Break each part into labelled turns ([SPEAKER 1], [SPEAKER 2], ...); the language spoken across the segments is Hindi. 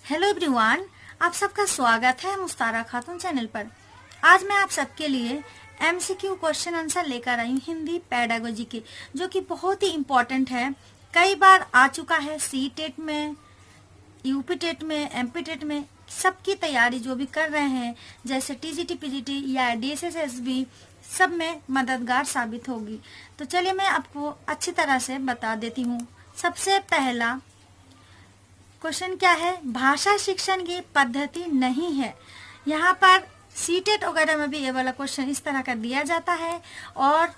[SPEAKER 1] हेलो एवरीवन, आप सबका स्वागत है मुस्तारा खातून चैनल पर। आज मैं आप सबके लिए एमसीक्यू क्वेश्चन आंसर लेकर आई हूँ हिंदी पेडागोजी के, जो कि बहुत ही इम्पोर्टेंट है। कई बार आ चुका है सी टेट में, यूपी टेट में, एमपी टेट में। सबकी तैयारी जो भी कर रहे हैं, जैसे टीजीटी, पीजीटी या डीएसएसएसबी, सब में मददगार साबित होगी। तो चलिए मैं आपको अच्छी तरह से बता देती हूँ। सबसे पहला क्वेश्चन क्या है? भाषा शिक्षण की पद्धति नहीं है। यहाँ पर सीटेट वगैरह में भी ये वाला क्वेश्चन इस तरह का दिया जाता है और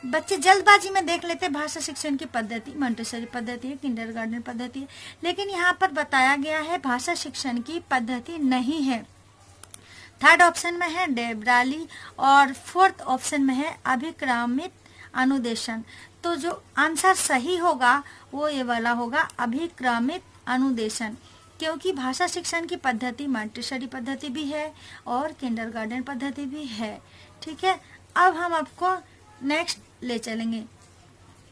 [SPEAKER 1] बच्चे जल्दबाजी में देख लेते भाषा शिक्षण की पद्धति मॉन्टेसरी पद्धति है, किंडरगार्टन पद्धति है, लेकिन यहाँ पर बताया गया है भाषा शिक्षण की पद्धति नहीं है। थर्ड ऑप्शन में है डेब्राली और फोर्थ ऑप्शन में है अभिक्रमित अनुदेशन। तो जो आंसर सही होगा वो ये वाला होगा, अभिक्रमित अनुदेशन, क्योंकि भाषा शिक्षण की पद्धति मॉन्टेसरी पद्धति भी है और किंडरगार्टन पद्धति भी है। ठीक है, अब हम आपको नेक्स्ट ले चलेंगे।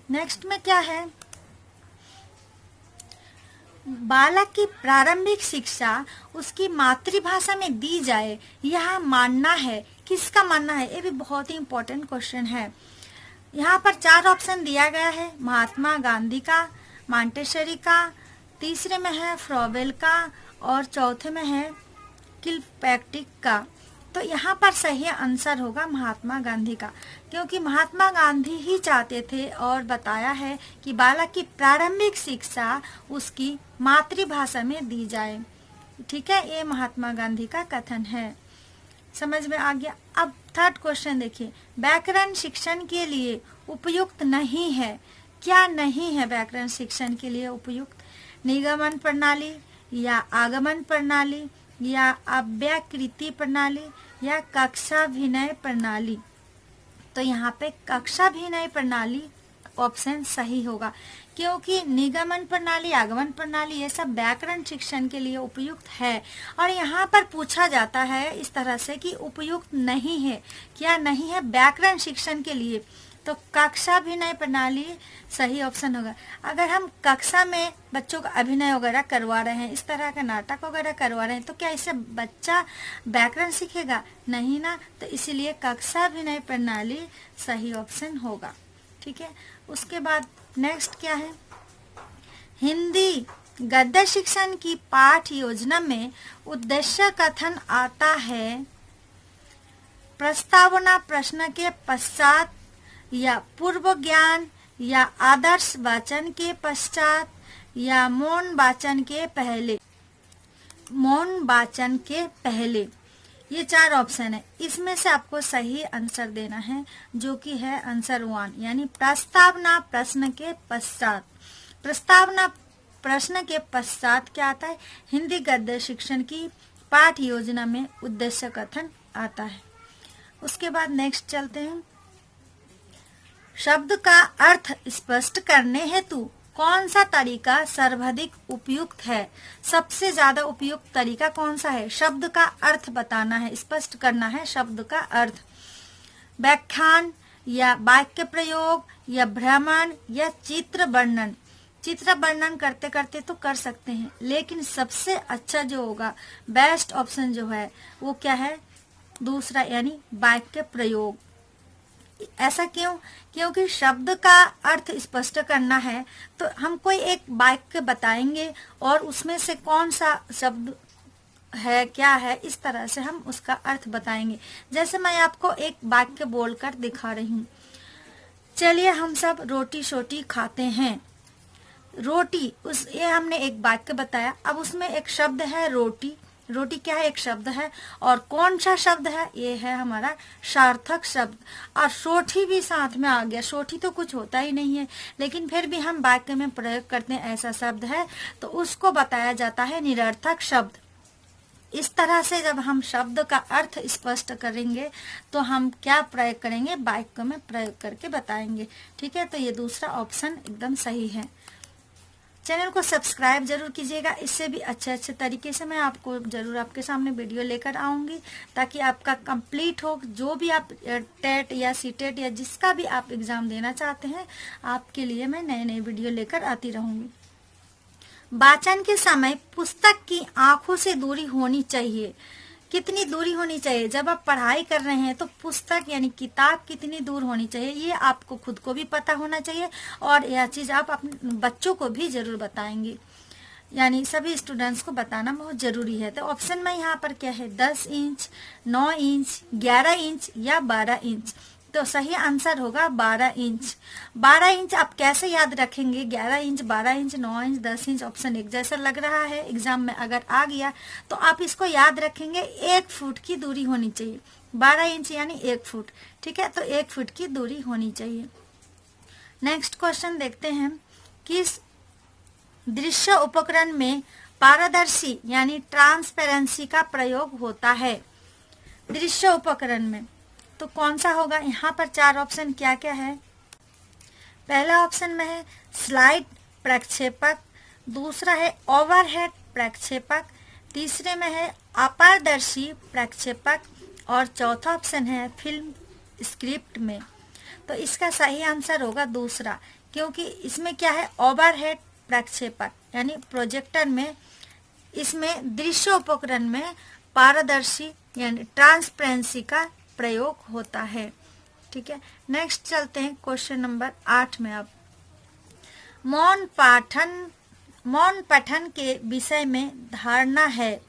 [SPEAKER 1] नेक्स्ट में क्या है? बालक की प्रारंभिक शिक्षा उसकी मातृभाषा में दी जाए, यह मानना है। किसका मानना है? ये भी बहुत ही इम्पोर्टेंट क्वेश्चन है। यहाँ पर 4 ऑप्शन दिया गया है, महात्मा गांधी का, मॉन्टेसरी का, तीसरे में है फ्रॉबेल का और चौथे में है किलपैट्रिक का। तो यहाँ पर सही आंसर होगा महात्मा गांधी का, क्योंकि महात्मा गांधी ही चाहते थे और बताया है कि बालक की प्रारंभिक शिक्षा उसकी मातृभाषा में दी जाए। ठीक है, ये महात्मा गांधी का कथन है। समझ में आ गया? अब थर्ड क्वेश्चन देखिए, व्याकरण शिक्षण के लिए उपयुक्त नहीं है। क्या नहीं है व्याकरण शिक्षण के लिए उपयुक्त? निगमन प्रणाली या आगमन प्रणाली या अव्याकृति प्रणाली या कक्षाभिनय प्रणाली। तो यहाँ पे कक्षाभिनय प्रणाली ऑप्शन सही होगा, क्योंकि निगमन प्रणाली, आगमन प्रणाली ये सब व्याकरण शिक्षण के लिए उपयुक्त है। और यहाँ पर पूछा जाता है इस तरह से कि उपयुक्त नहीं है। क्या नहीं है व्याकरण शिक्षण के लिए? तो कक्षाभिनय प्रणाली सही ऑप्शन होगा। अगर हम कक्षा में बच्चों का अभिनय वगैरह करवा रहे हैं, इस तरह का नाटक वगैरह करवा रहे हैं, तो क्या इससे बच्चा व्याकरण सीखेगा? नहीं ना। तो इसीलिए कक्षाभिनय प्रणाली सही ऑप्शन होगा। ठीक है, उसके बाद नेक्स्ट क्या है? हिंदी गद्य शिक्षण की पाठ योजना में उद्देश्य कथन आता है प्रस्तावना प्रश्न के पश्चात या पूर्व ज्ञान या आदर्श वाचन के पश्चात या मौन वाचन के पहले। मौन वाचन के पहले, ये 4 ऑप्शन है। इसमें से आपको सही आंसर देना है, जो कि है आंसर 1, यानी प्रस्तावना प्रश्न के पश्चात। प्रस्तावना प्रश्न के पश्चात क्या आता है? हिंदी गद्य शिक्षण की पाठ योजना में उद्देश्य कथन आता है। उसके बाद नेक्स्ट चलते हैं। शब्द का अर्थ स्पष्ट करने हेतु कौन सा तरीका सर्वाधिक उपयुक्त है? सबसे ज्यादा उपयुक्त तरीका कौन सा है? शब्द का अर्थ बताना है, स्पष्ट करना है शब्द का अर्थ। व्याख्यान या वाक्य प्रयोग या भ्रमण या चित्र वर्णन। चित्र वर्णन करते करते तो कर सकते हैं, लेकिन सबसे अच्छा जो होगा, बेस्ट ऑप्शन जो है वो क्या है? दूसरा, यानी वाक्य प्रयोग। ऐसा क्यों? क्योंकि शब्द का अर्थ स्पष्ट करना है तो हम कोई एक वाक्य बताएंगे और उसमें से कौन सा शब्द है, क्या है, इस तरह से हम उसका अर्थ बताएंगे। जैसे मैं आपको एक वाक्य बोलकर दिखा रही हूँ। चलिए हम सब रोटी शोटी खाते हैं। रोटी, ये हमने एक वाक्य बताया। अब उसमें एक शब्द है रोटी। रोटी क्या है? एक शब्द है। और कौन सा शब्द है? ये है हमारा सार्थक शब्द। और सोठी भी साथ में आ गया। सोठी तो कुछ होता ही नहीं है, लेकिन फिर भी हम वाक्य में प्रयोग करते हैं, ऐसा शब्द है, तो उसको बताया जाता है निरर्थक शब्द। इस तरह से जब हम शब्द का अर्थ स्पष्ट करेंगे तो हम क्या प्रयोग करेंगे? वाक्य में प्रयोग करके बताएंगे। ठीक है, तो ये दूसरा ऑप्शन एकदम सही है। चैनल को सब्सक्राइब जरूर कीजिएगा, इससे भी अच्छे तरीके से मैं आपको जरूर आपके सामने वीडियो लेकर आऊंगी, ताकि आपका कंप्लीट हो। जो भी आप टेट या सीटेट या जिसका भी आप एग्जाम देना चाहते हैं, आपके लिए मैं नए नए वीडियो लेकर आती रहूंगी। वाचन के समय पुस्तक की आंखों से दूरी होनी चाहिए। कितनी दूरी होनी चाहिए? जब आप पढ़ाई कर रहे हैं तो पुस्तक यानी किताब कितनी दूर होनी चाहिए, ये आपको खुद को भी पता होना चाहिए और यह चीज आप अपने बच्चों को भी जरूर बताएंगे, यानी सभी स्टूडेंट्स को बताना बहुत जरूरी है। तो ऑप्शन में यहाँ पर क्या है? 10 इंच, 9 इंच, 11 इंच या 12 इंच। तो सही आंसर होगा 12 इंच। 12 इंच आप कैसे याद रखेंगे? 11 inch, 12 inch, 9 inch, 10 inch option एक जैसा लग रहा है, एग्जाम में अगर आ गया तो आप इसको याद रखेंगे 1 फुट की दूरी होनी चाहिए। 12 इंच यानी 1 फुट, ठीक है, तो 1 फुट की दूरी होनी चाहिए। नेक्स्ट क्वेश्चन देखते हैं, किस दृश्य उपकरण में पारदर्शी यानी ट्रांसपेरेंसी का प्रयोग होता है? दृश्य उपकरण में तो कौन सा होगा? यहाँ पर 4 ऑप्शन क्या क्या है? पहला ऑप्शन में है स्लाइड प्रक्षेपक, दूसरा है ओवरहेड प्रक्षेपक, तीसरे में है अपारदर्शी प्रक्षेपक और चौथा ऑप्शन है फिल्म स्क्रिप्ट में। तो इसका सही आंसर होगा दूसरा, क्योंकि इसमें क्या है? ओवरहेड प्रक्षेपक यानी प्रोजेक्टर में, इसमें दृश्य उपकरण में पारदर्शी यानी ट्रांसपेरेंसी का प्रयोग होता है, ठीक है। नेक्स्ट चलते हैं क्वेश्चन नंबर 8 में। अब मौन पठन के विषय में धारणा है।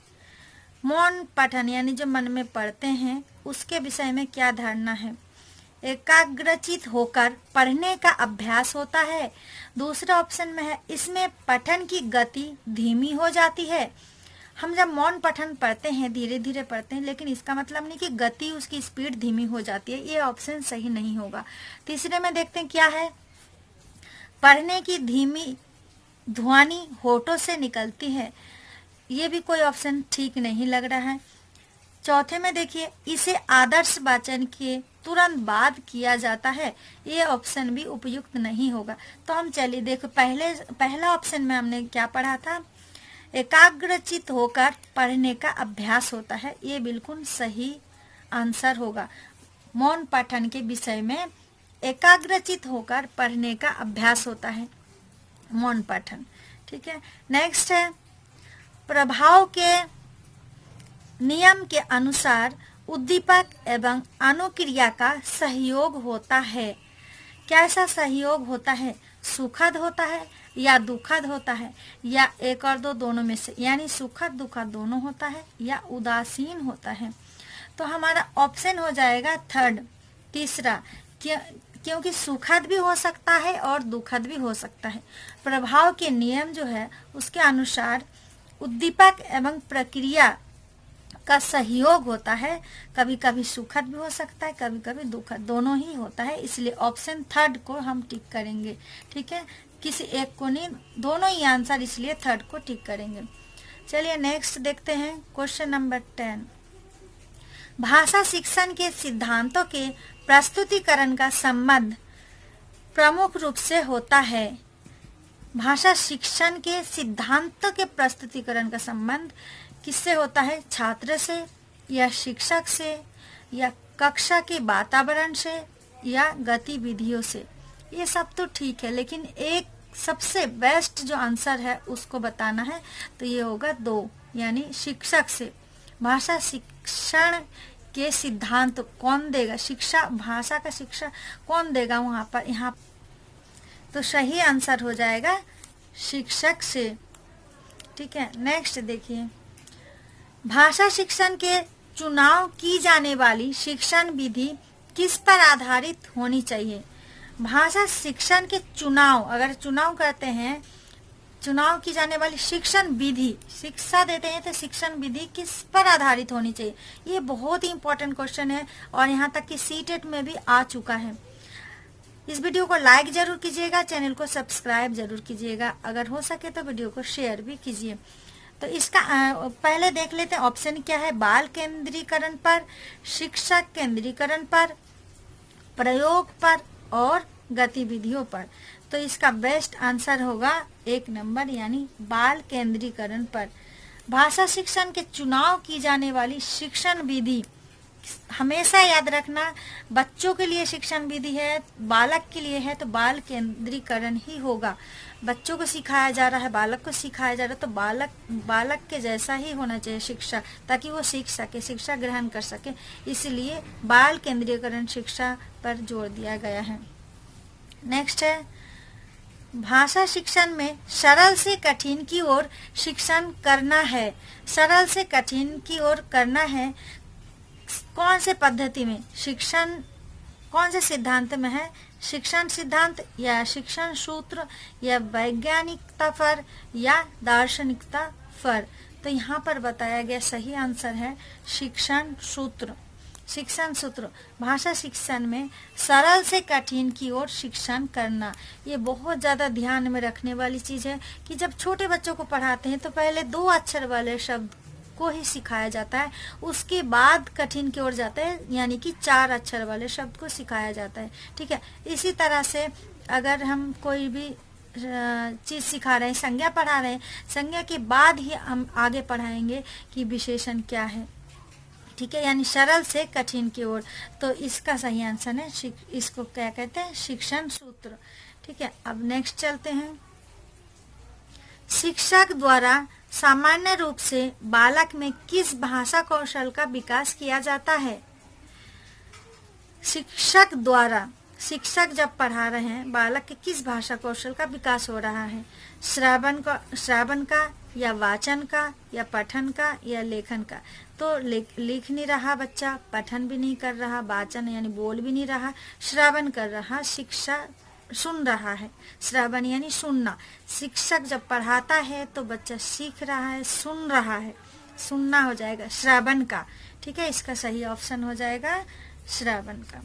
[SPEAKER 1] मौन पठन यानी जो मन में पढ़ते हैं उसके विषय में क्या धारणा है? एकाग्रचित होकर पढ़ने का अभ्यास होता है। दूसरा ऑप्शन में है इसमें पठन की गति धीमी हो जाती है। हम जब मौन पठन पढ़ते हैं धीरे धीरे पढ़ते हैं, लेकिन इसका मतलब नहीं कि गति उसकी स्पीड धीमी हो जाती है, ये ऑप्शन सही नहीं होगा। तीसरे में देखते हैं क्या है? पढ़ने की धीमी ध्वनि होठों से निकलती है, ये भी कोई ऑप्शन ठीक नहीं लग रहा है। चौथे में देखिए इसे आदर्श वाचन के तुरंत बाद किया जाता है, ये ऑप्शन भी उपयुक्त नहीं होगा। तो हम चलिए देखो, पहला ऑप्शन में हमने क्या पढ़ा था? एकाग्रचित होकर पढ़ने का अभ्यास होता है, ये बिल्कुल सही आंसर होगा। मौन पठन के विषय में एकाग्रचित होकर पढ़ने का अभ्यास होता है, मौन पठन, ठीक है। नेक्स्ट है प्रभाव के नियम के अनुसार उद्दीपक एवं अनुक्रिया का सहयोग होता है। कैसा सहयोग होता है? सुखद होता है या दुखद होता है या एक और दो दोनों में से, यानी सुखद दुखद दोनों होता है या उदासीन होता है। तो हमारा ऑप्शन हो जाएगा थर्ड, तीसरा, क्योंकि सुखद भी हो सकता है और दुखद भी हो सकता है। प्रभाव के नियम जो है उसके अनुसार उद्दीपक एवं प्रक्रिया का सहयोग होता है, कभी कभी सुखद भी हो सकता है, कभी कभी दुखद, दोनों ही होता है, इसलिए ऑप्शन थर्ड को हम टिक करेंगे, ठीक है। किसी एक को नहीं, दोनों ही आंसर, इसलिए थर्ड को टिक करेंगे। चलिए नेक्स्ट देखते हैं क्वेश्चन नंबर 10। भाषा शिक्षण के सिद्धांतों के प्रस्तुतिकरण का संबंध प्रमुख रूप से होता है। भाषा शिक्षण के सिद्धांतों के प्रस्तुतिकरण का संबंध किससे होता है? छात्र से या शिक्षक से या कक्षा के वातावरण से या गतिविधियों से। ये सब तो ठीक है, लेकिन एक सबसे बेस्ट जो आंसर है उसको बताना है, तो ये होगा 2, यानी शिक्षक से। भाषा शिक्षण के सिद्धांत कौन देगा? शिक्षा, भाषा का शिक्षा कौन देगा वहां पर? यहाँ तो सही आंसर हो जाएगा शिक्षक से, ठीक है। नेक्स्ट देखिए, भाषा शिक्षण के चुनाव की जाने वाली शिक्षण विधि किस पर आधारित होनी चाहिए? भाषा शिक्षण के चुनाव, अगर चुनाव करते हैं, चुनाव की जाने वाली शिक्षण विधि, शिक्षा देते हैं तो शिक्षण विधि किस पर आधारित होनी चाहिए? ये बहुत ही इंपॉर्टेंट क्वेश्चन है और यहाँ तक कि सीटेट में भी आ चुका है। इस वीडियो को लाइक जरूर कीजिएगा, चैनल को सब्सक्राइब जरूर कीजिएगा, अगर हो सके तो वीडियो को शेयर भी कीजिए। तो इसका पहले देख लेते हैं ऑप्शन क्या है। बाल केंद्रीकरण पर, शिक्षक केंद्रीकरण पर, प्रयोग पर और गतिविधियों पर। तो इसका बेस्ट आंसर होगा 1 नंबर, यानी बाल केंद्रीकरण पर। भाषा शिक्षण के चुनाव की जाने वाली शिक्षण विधि हमेशा याद रखना, बच्चों के लिए शिक्षण विधि है, बालक के लिए है तो बाल केंद्रीकरण ही होगा। बच्चों को सिखाया जा रहा है, बालक को सिखाया जा रहा है, तो बालक के जैसा ही होना चाहिए शिक्षा, ताकि वो सीख सके, शिक्षा ग्रहण कर सके। इसलिए बाल केंद्रीकरण शिक्षा पर जोर दिया गया है। नेक्स्ट है, भाषा शिक्षण में सरल से कठिन की ओर शिक्षण करना है। सरल से कठिन की ओर करना है कौन से पद्धति में? शिक्षण कौन से सिद्धांत में है? शिक्षण सिद्धांत या शिक्षण सूत्र या वैज्ञानिकता पर या दार्शनिकता पर? तो यहाँ पर बताया गया सही आंसर है शिक्षण सूत्र। शिक्षण सूत्र भाषा शिक्षण में सरल से कठिन की ओर शिक्षण करना, ये बहुत ज्यादा ध्यान में रखने वाली चीज है कि जब छोटे बच्चों को पढ़ाते हैं तो पहले 2 अक्षर वाले शब्द को ही सिखाया जाता है, उसके बाद कठिन की ओर जाता है, यानी कि 4 अक्षर वाले शब्द को सिखाया जाता है। ठीक है, इसी तरह से अगर हम कोई भी चीज सिखा रहे हैं, संज्ञा पढ़ा रहे हैं, संज्ञा के बाद ही हम आगे पढ़ाएंगे कि विशेषण क्या है। ठीक है, यानी सरल से कठिन की ओर। तो इसका सही आंसर है, इसको क्या कहते हैं? शिक्षण सूत्र। ठीक है, अब नेक्स्ट चलते हैं। शिक्षक द्वारा सामान्य रूप से बालक में किस भाषा कौशल का विकास किया जाता है? शिक्षक द्वारा, शिक्षक जब पढ़ा रहे हैं, बालक के किस भाषा कौशल का विकास हो रहा है? श्रवण का या वाचन का या पठन का या लेखन का? तो लिख नहीं रहा बच्चा, पठन भी नहीं कर रहा, वाचन यानी बोल भी नहीं रहा, श्रवण कर रहा, शिक्षा सुन रहा है। श्रवण यानी सुनना। शिक्षक जब पढ़ाता है तो बच्चा सीख रहा है, सुन रहा है, सुनना हो जाएगा श्रवण का। ठीक है, इसका सही ऑप्शन हो जाएगा श्रवण का।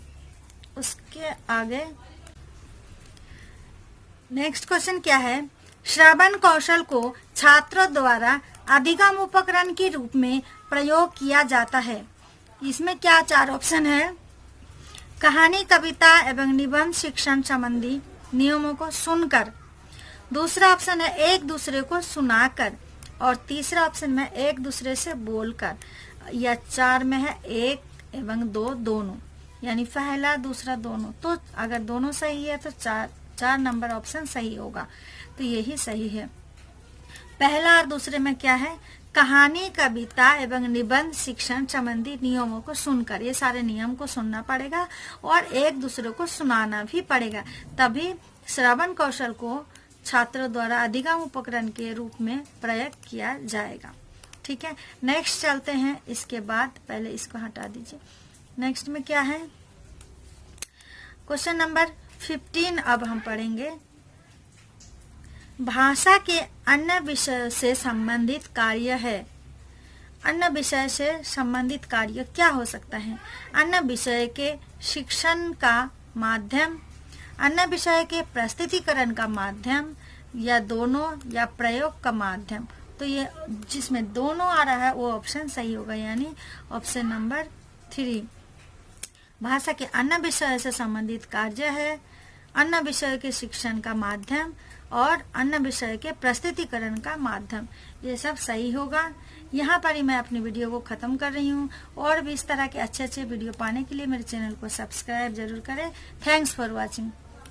[SPEAKER 1] उसके आगे नेक्स्ट क्वेश्चन क्या है? श्रवण कौशल को छात्रों द्वारा अधिगम उपकरण के रूप में प्रयोग किया जाता है। इसमें क्या 4 ऑप्शन है? कहानी, कविता एवं निबंध शिक्षण संबंधी नियमों को सुनकर, दूसरा ऑप्शन है एक दूसरे को सुनाकर, और तीसरा ऑप्शन में एक दूसरे से बोलकर, या 4 में है 1 एवं 2 दोनों, यानी पहला दूसरा दोनों। तो अगर दोनों सही है तो 4 नंबर ऑप्शन सही होगा, तो यही सही है। पहला और दूसरे में क्या है? कहानी, कविता एवं निबंध शिक्षण संबंधी नियमों को सुनकर, ये सारे नियम को सुनना पड़ेगा और एक दूसरे को सुनाना भी पड़ेगा, तभी श्रवण कौशल को छात्रों द्वारा अधिगम उपकरण के रूप में प्रयोग किया जाएगा। ठीक है, नेक्स्ट चलते हैं। इसके बाद पहले इसको हटा दीजिए। नेक्स्ट में क्या है? क्वेश्चन नंबर 15 अब हम पढ़ेंगे। भाषा के अन्य विषय से संबंधित कार्य है। अन्य विषय से संबंधित कार्य क्या हो सकता है? अन्य विषय के शिक्षण का माध्यम, अन्य विषय के प्रस्तुतिकरण का माध्यम, या दोनों, या प्रयोग का माध्यम। तो ये जिसमें दोनों आ रहा है वो ऑप्शन सही होगा, यानी ऑप्शन नंबर 3। भाषा के अन्य विषय से संबंधित कार्य है, अन्य विषय के शिक्षण का माध्यम और अन्य विषय के प्रस्तुतिकरण का माध्यम, ये सब सही होगा। यहाँ पर ही मैं अपनी वीडियो को खत्म कर रही हूँ। और भी इस तरह के अच्छे वीडियो पाने के लिए मेरे चैनल को सब्सक्राइब जरूर करें। Thanks for watching.